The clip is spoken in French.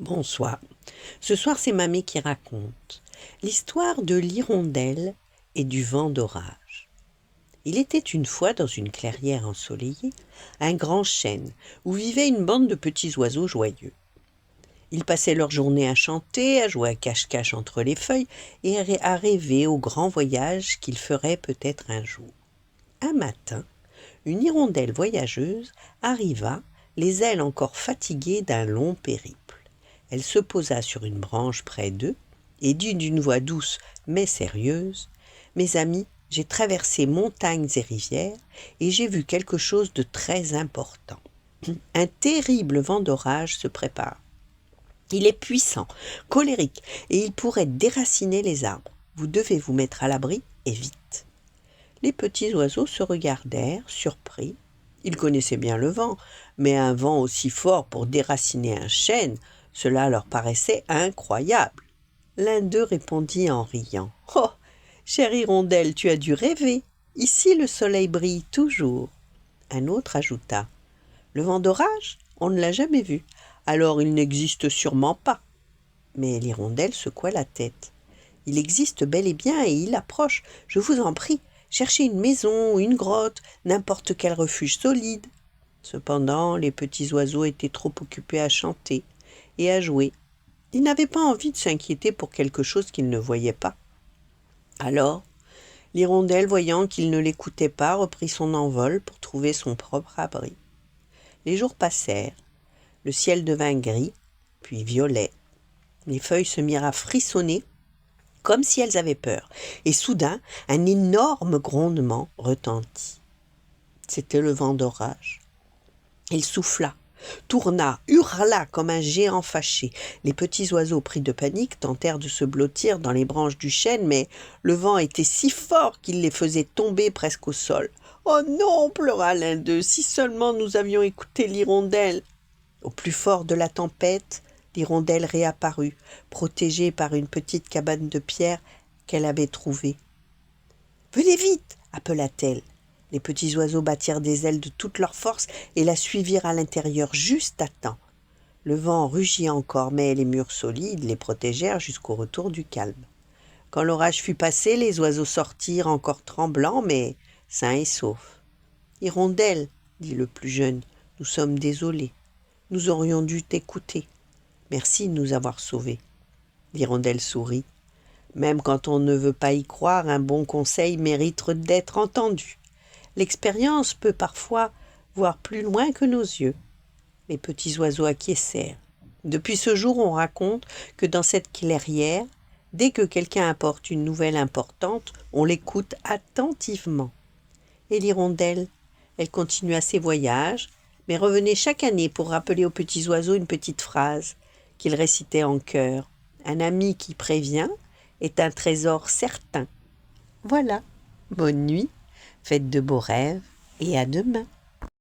Bonsoir. Ce soir, c'est Mamie qui raconte l'histoire de l'hirondelle et du vent d'orage. Il était une fois dans une clairière ensoleillée, un grand chêne où vivait une bande de petits oiseaux joyeux. Ils passaient leur journée à chanter, à jouer à cache-cache entre les feuilles et à rêver au grand voyage qu'ils feraient peut-être un jour. Un matin, une hirondelle voyageuse arriva, les ailes encore fatiguées d'un long périple. Elle se posa sur une branche près d'eux et dit d'une voix douce mais sérieuse : « Mes amis, j'ai traversé montagnes et rivières et j'ai vu quelque chose de très important. Un terrible vent d'orage se prépare. Il est puissant, colérique et il pourrait déraciner les arbres. Vous devez vous mettre à l'abri et vite. » Les petits oiseaux se regardèrent, surpris. Ils connaissaient bien le vent, mais un vent aussi fort pour déraciner un chêne, cela leur paraissait incroyable. L'un d'eux répondit en riant : « Oh, chère hirondelle, tu as dû rêver. Ici, le soleil brille toujours. » Un autre ajouta : « Le vent d'orage, on ne l'a jamais vu, alors il n'existe sûrement pas. » Mais l'hirondelle secoua la tête. « Il existe bel et bien et il approche. Je vous en prie, cherchez une maison, une grotte, n'importe quel refuge solide. » Cependant, les petits oiseaux étaient trop occupés à chanter et à jouer. Ils n'avaient pas envie de s'inquiéter pour quelque chose qu'ils ne voyaient pas. Alors, l'hirondelle, voyant qu'ils ne l'écoutaient pas, reprit son envol pour trouver son propre abri. Les jours passèrent. Le ciel devint gris, puis violet. Les feuilles se mirent à frissonner comme si elles avaient peur, et soudain, un énorme grondement retentit. C'était le vent d'orage. Il souffla, tourna, hurla comme un géant fâché. Les petits oiseaux, pris de panique, tentèrent de se blottir dans les branches du chêne, mais le vent était si fort qu'il les faisait tomber presque au sol. « Oh non !» pleura l'un d'eux, « si seulement nous avions écouté l'hirondelle !» Au plus fort de la tempête, l'hirondelle réapparut, protégée par une petite cabane de pierre qu'elle avait trouvée. « Venez vite !» appela-t-elle. Les petits oiseaux battirent des ailes de toute leur force et la suivirent à l'intérieur juste à temps. Le vent rugit encore, mais les murs solides les protégèrent jusqu'au retour du calme. Quand l'orage fut passé, les oiseaux sortirent encore tremblants, mais sains et saufs. « Hirondelle, dit le plus jeune, nous sommes désolés. Nous aurions dû t'écouter. Merci de nous avoir sauvés. » L'hirondelle sourit. Même quand on ne veut pas y croire, un bon conseil mérite d'être entendu. L'expérience peut parfois voir plus loin que nos yeux. Les petits oiseaux acquiescèrent. Depuis ce jour, on raconte que dans cette clairière, dès que quelqu'un apporte une nouvelle importante, on l'écoute attentivement. Et l'hirondelle, elle continua ses voyages, mais revenait chaque année pour rappeler aux petits oiseaux une petite phrase qu'ils récitaient en chœur. Un ami qui prévient est un trésor certain. Voilà, bonne nuit, faites de beaux rêves et à demain.